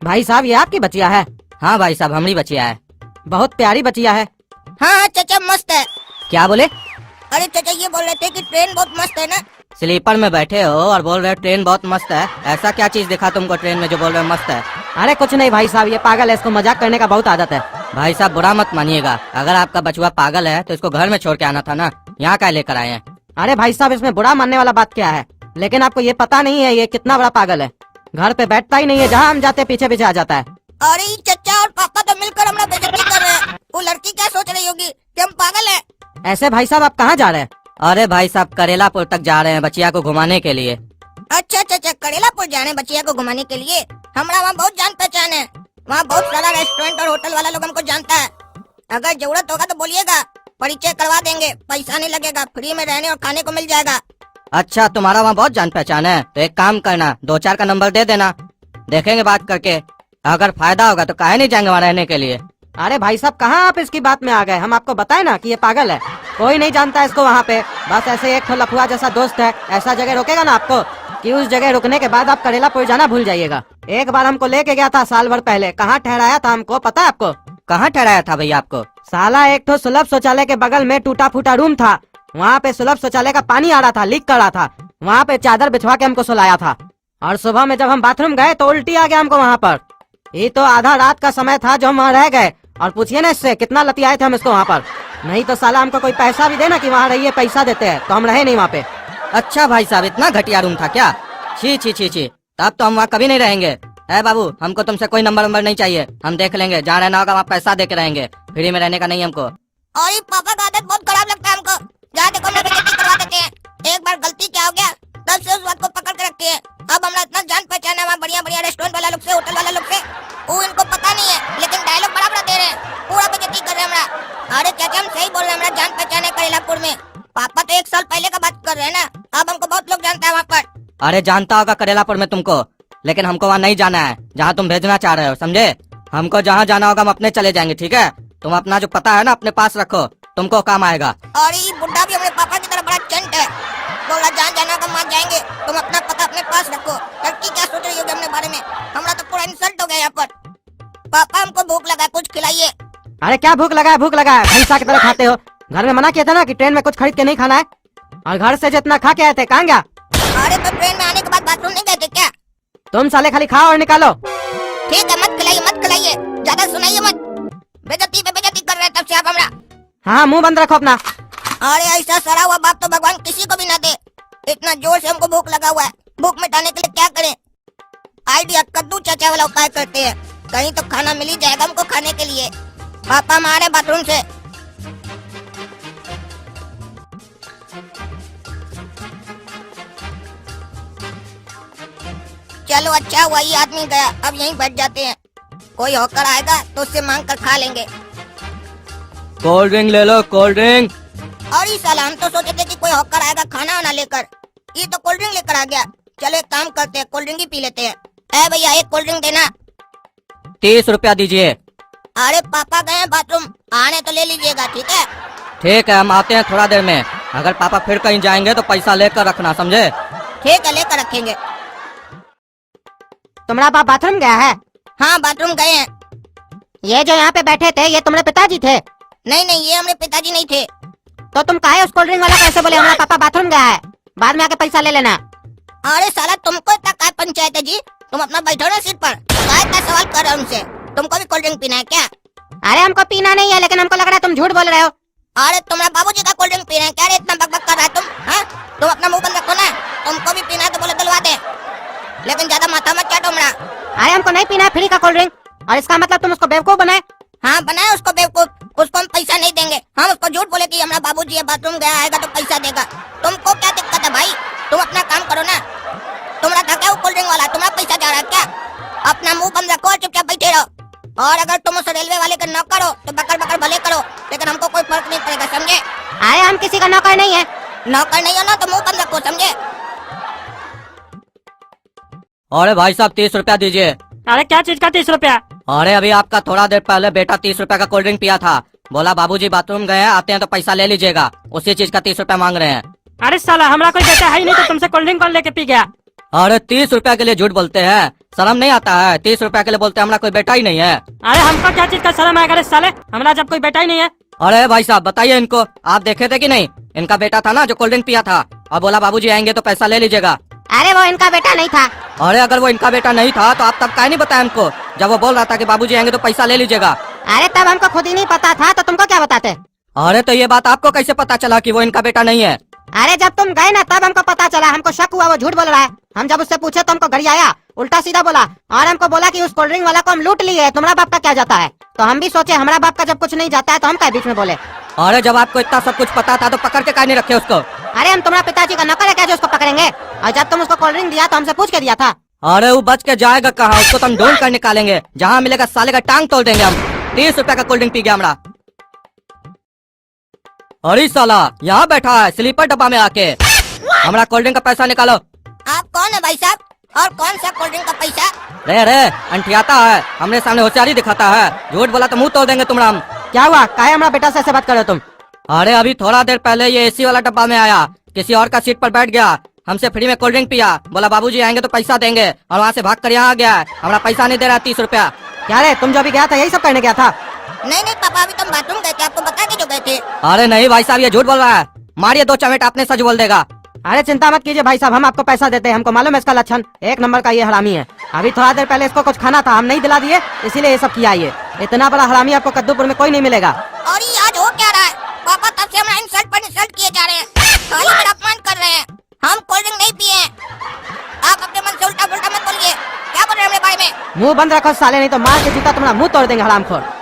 भाई साहब ये आपकी बचिया है? हाँ भाई साहब हमारी बचिया है। बहुत प्यारी बचिया है। हाँ चाचा मस्त है। क्या बोले? अरे चाचा ये बोल रहे थे कि ट्रेन बहुत मस्त है ना। स्लीपर में बैठे हो और बोल रहे हो ट्रेन बहुत मस्त है। ऐसा क्या चीज दिखा तुमको ट्रेन में जो बोल रहे हो मस्त है? अरे कुछ नहीं भाई साहब, ये पागल है, इसको मजाक करने का बहुत आदत है। भाई साहब बुरा मत मानिएगा, अगर आपका बचुआ पागल है तो इसको घर में छोड़ के आना था ना, यहाँ क्या लेकर आए हैं? अरे भाई साहब इसमें बुरा मानने वाला बात क्या है? लेकिन आपको ये पता नहीं है ये कितना बड़ा पागल है। घर पे बैठता ही नहीं है, जहाँ हम जाते पीछे पीछे आ जाता है। अरे चाचा और पापा तो मिलकर हमारा बेइज्जती कर रहे हैं। वो लड़की क्या सोच रही होगी कि हम पागल है। ऐसे भाई साहब आप कहाँ जा रहे हैं? अरे भाई साहब करेलापुर तक जा रहे हैं बचिया को घुमाने के लिए। अच्छा चाचा करेलापुर जाने बचिया को घुमाने के लिए। हमारा वहाँ बहुत जान पहचान है, वहाँ बहुत सारा रेस्टोरेंट और होटल वाला लोग हमको जानता है। अगर जरूरत होगा तो बोलिएगा, परिचय करवा देंगे, पैसा नहीं लगेगा, फ्री में रहने और खाने को मिल जाएगा। अच्छा तुम्हारा वहाँ बहुत जान पहचान है, तो एक काम करना 2-4 का नंबर दे देना, देखेंगे बात करके, अगर फायदा होगा तो काहे नहीं जाएंगे वहाँ रहने के लिए। अरे भाई साहब कहाँ आप इसकी बात में आ गए? हम आपको बताए ना कि ये पागल है, कोई नहीं जानता इसको वहाँ पे। बस ऐसे एक लफुआ जैसा दोस्त है, ऐसा जगह रोकेगा ना आपको कि उस जगह रुकने के बाद आप करेलापुर जाना भूल जाइएगा। एक बार हमको लेके गया था साल भर पहले, कहाँ ठहराया था हमको पता है आपको? कहाँ ठहराया था भैया आपको? साला एक तो सुलभ शौचालय के बगल में टूटा फूटा रूम था, वहाँ पे सुलभ शौचालय का पानी आ रहा था, लीक कर रहा था, वहाँ पे चादर बिछवा के हमको सुलाया था। और सुबह में जब हम बाथरूम गए तो उल्टी आ गया हमको वहाँ पर। ये तो आधा रात का समय था जो हम वहाँ रह गए, और पूछिए ना इससे कितना लतियाए थे हम इसको वहाँ पर। नहीं तो साला हमको कोई पैसा भी देना कि वहाँ रहिए, पैसा देते हैं तो हम रहे नहीं वहाँ पे। अच्छा भाई साहब इतना घटिया रूम था क्या? छी छी छी छी, तब तो हम वहाँ कभी नहीं रहेंगे। है बाबू हमको तुमसे कोई नंबर नहीं चाहिए, हम देख लेंगे, जहाँ रहना होगा वहाँ पैसा दे के रहेंगे, फ्री में रहने का नहीं हमको। और पापा का आदत बहुत खराब लगता है हमको, जहाँ देखो हमें बेइज्जती करवा देते हैं। एक बार गलती क्या हो गया तब से उस बात को पकड़ के रखते हैं। अब हमारा इतना जान पहचान है वहाँ बढ़िया बढ़िया रेस्टोरेंट वाला लोग से, होटल वाला लोग से, वो इनको पता नहीं है, लेकिन डायलॉग बड़ा बड़ा दे रहे हैं, पूरा बेइज्जती कर रहे हैं हमारा। अरे चाचा हम सही बोल रहे हैं, हमारा जान पहचान है करेलापुर में। पापा तो 1 साल पहले का बात कर रहे हैं ना, अब हमको बहुत लोग जानता है वहाँ पर। अरे जानता होगा करेलापुर में तुमको, लेकिन हमको वहाँ नहीं जाना है जहाँ तुम भेजना चाह रहे हो, समझे? हमको जहाँ जाना होगा हम अपने चले जाएंगे, ठीक है? तुम अपना जो पता है ना अपने पास रखो, तुमको काम आएगा। और ये बुढ़ा भी हमारे पापा की तरह बड़ा चंट है, बोला जहाँ जाना होगा वहाँ जाएंगे, तुम अपना पता अपने पास रखो। लड़की क्या सोच रही होगी अपने बारे में? हमारा तो पूरा इंसल्ट हो गया यहाँ पर। पापा हमको भूख लगा है, कुछ खिलाइए। अरे क्या भूख लगा है? भूख लगा है भैंसा की तरह खाते हो। घर में मना किया था ना कि ट्रेन में कुछ खरीद के नहीं खाना है, और घर से जितना खा के आए थे कहाँ गया? अरे तो ट्रेन में आने के बाद बाथरूम नहीं गए थे क्या? तुम साले खाली खाओ और निकालो। ठीक है मत खिलाइए मत खिलाइए, ज्यादा सुनाइए मत, बेइज्जती पे बेइज्जती कर रहे हैं तब से आप हमरा। हाँ मुंह बंद रखो अपना। अरे ऐसा सड़ा हुआ बाप तो भगवान किसी को भी ना दे। इतना जोर से हमको भूख लगा हुआ है, भूख मिटाने के लिए क्या करें? आइडिया कद्दू चाचा वाला उपाय करते हैं, कहीं तो खाना मिल ही जाएगा हमको खाने के लिए। पापा हमारे बाथरूम से। चलो अच्छा हुआ ये आदमी गया, अब यहीं बैठ जाते हैं, कोई होकर आएगा तो उससे मांग कर खा लेंगे। कोल्ड ड्रिंक ले लो, कोल्ड ड्रिंक। और इस साल हम तो सोचे थे कि कोई होकर आएगा खाना वाना लेकर, ये तो कोल्ड ड्रिंक लेकर आ गया। चलो एक काम करते हैं, कोल्ड ड्रिंक ही पी लेते हैं। ए भैया एक कोल्ड ड्रिंक देना। 30 रुपया दीजिए। अरे पापा गए हैं बाथरूम, आने तो ले लीजिएगा, ठीक है? ठीक है हम आते हैं थोड़ा देर में, अगर पापा फिर कहीं जाएंगे तो पैसा लेकर रखना, समझे? ठीक है लेकर रखेंगे। तुम्हारा बाप बाथरूम गया है? हाँ बाथरूम गए हैं। ये जो यहाँ पे बैठे थे ये तुम्हारे पिताजी थे? नहीं नहीं ये हमारे पिताजी नहीं थे। तो तुम काहे उस कोल्ड ड्रिंक वाला कैसे बोले हमारा पापा बाथरूम गया है, बाद में आके पैसा ले लेना। अरे साला तुमको इतना काय पंचायत है जी, तुम अपना बैठो ना सीट पर, काय का सवाल कर रहे हो उनसे? तुमको भी कोल्ड ड्रिंक पीना है क्या? अरे हमको पीना नहीं है, लेकिन हमको लग रहा है तुम झूठ बोल रहे हो। अरे तुम्हारा बाबूजी का कोल्ड ड्रिंक पीना है क्या? रे इतना बकबक कर रहा है तुम, हाँ? तुम अपना मुंह बंद रखो ना, तुमको भी पीना है तो बोले दिलवा दे, लेकिन ज्यादा माथा मत चाटो हमरा। अरे हमको नहीं पीना है फ्री का कोल्ड ड्रिंक, और इसका मतलब तुम उसको बेवकूफ बनाए? हाँ बनाए उसको बेवकूफ, उसको हम पैसा नहीं देंगे। हम उसको झूठ बोले कि हमारा बाबूजी है बाथरूम गया, आएगा तो पैसा देगा। तुमको क्या दिक्कत है भाई? तुम अपना काम करो ना। तुम्हारा था क्या वो कोल्ड ड्रिंक वाला? तुम्हारा पैसा जा रहा है क्या? अपना मुंह बंद रखो और चुपचाप बैठे रहो। और अगर तुम उस रेलवे वाले का नौकर हो तो बकर बकर भले करो, लेकिन हमको कोई फर्क नहीं पड़ेगा, समझे? अरे हम किसी का नौकर नहीं है। नौकर नहीं हो ना तो मुंह बंद रखो, समझे? अरे भाई साहब 30 रुपया दीजिए। अरे क्या चीज का 30 रुपया? अरे अभी आपका थोड़ा देर पहले बेटा 30 रुपया का कोल्ड ड्रिंक पिया था, बोला बाबूजी बाथरूम गए हैं, आते हैं तो पैसा ले लीजिएगा, उसी चीज का 30 रुपया मांग रहे हैं। अरे साला हमरा कोई बेटा है ही नहीं तो तुमसे कोल्ड ड्रिंक कौन लेके पी गया? अरे 30 रुपया के लिए झूठ बोलते हैं, शर्म नहीं आता है? 30 रुपया के लिए बोलते हैं, हमारा कोई बेटा ही नहीं है। अरे हमको क्या चीज का शर्म आएगा रे साले, हमारा जब कोई बेटा ही नहीं है। अरे भाई साहब बताइए इनको, आप देखे थे कि नहीं? इनका बेटा था ना जो कोल्ड ड्रिंक पिया था और बोला बाबूजी आएंगे तो पैसा ले लीजिएगा। अरे वो इनका बेटा नहीं था। अरे अगर वो इनका बेटा नहीं था तो आप तब काहे नहीं बताया हमको, जब वो बोल रहा था कि बाबूजी आएंगे तो पैसा ले लीजिएगा। अरे तब हमको खुद ही नहीं पता था तो तुमको क्या बताते। अरे तो ये बात आपको कैसे पता चला कि वो इनका बेटा नहीं है? अरे जब तुम गए ना तब हमको पता चला, हमको शक हुआ वो झूठ बोल रहा है। हम जब उससे पूछे तो हमको घड़ी आया, उल्टा सीधा बोला और हमको बोला कि उस कोल्ड ड्रिंक वाला को हम लूट लिए, तुम्हारा बाप का क्या जाता है। तो हम भी सोचे हमारा बाप का जब कुछ नहीं जाता है तो हम क्या बीच में बोले। अरे जब आपको इतना सब कुछ पता था तो पकड़ के काहे नहीं रखे उसको? अरे हम तुम्हारा पिताजी का नौकर है क्या जो उसको पकड़ेंगे, और जब तुम उसको कोल्ड ड्रिंक दिया तो हमसे पूछ के दिया था। अरे वो बच के जाएगा कहाँ, उसको तो हम ढूंढ कर निकालेंगे, जहाँ मिलेगा साले का टांग तोड़ देंगे हम। 30 रुपया का कोल्ड ड्रिंक पी गया हमारा। अरे साला यहाँ बैठा है स्लीपर डब्बा में आके, हमारा कोल्ड ड्रिंक का पैसा निकालो। आप कौन है भाई साहब, और कौन सा कोल्ड ड्रिंक का पैसा? रे अंठियाता है, हमने सामने होशियारी दिखाता है, झूठ बोला तो मुंह तोड़ देंगे तुम्हारा हम। क्या हुआ, काहे हमारा बेटा से ऐसे बात कर रहे हो तुम? अरे अभी थोड़ा देर पहले ये एसी वाला डब्बा में आया, किसी और का सीट पर बैठ गया, हमसे फ्री में कोल्ड ड्रिंक पिया, बोला बाबूजी आएंगे तो पैसा देंगे, और वहाँ से भाग कर यहाँ आ गया है, हमारा पैसा नहीं दे रहा 30 रुपया। क्या रे, तुम जो अभी गया था यही सब करने गया था? नहीं नहीं पापा, अभी तुम बाथरूम गए थे, आपको बता के जो गए थे। अरे नहीं भाई साहब ये झूठ बोल रहा है, मारिए 2 चमेट, आपने सच बोल देगा। अरे चिंता मत कीजिए भाई साहब, हम आपको पैसा देते हैं, हमको मालूम है इसका लक्षण, 1 नंबर का ये हरामी है। अभी थोड़ा देर पहले इसको कुछ खाना था, हम नहीं दिला दिए, इसीलिए ये सब किया। ये इतना बड़ा हरामी आपको कद्दूपुर में कोई नहीं मिलेगा। और ये आज हो क्या रहा है? पापा तब से हमारा इंसल्ट पर इंसल्ट किए जा रहे हैं, खाली मेरा अपमान कर रहे हैं। हम कोल्ड ड्रिंक नहीं पिए हैं। आप अपने मन से उल्टा पुल्टा मत बोलिए, क्या बोल रहे हैं हमारे बारे में? मुंह बंद रखो साले, नहीं तो मार के जूता तुम्हारा मुंह तोड़ देंगे हरामखोर।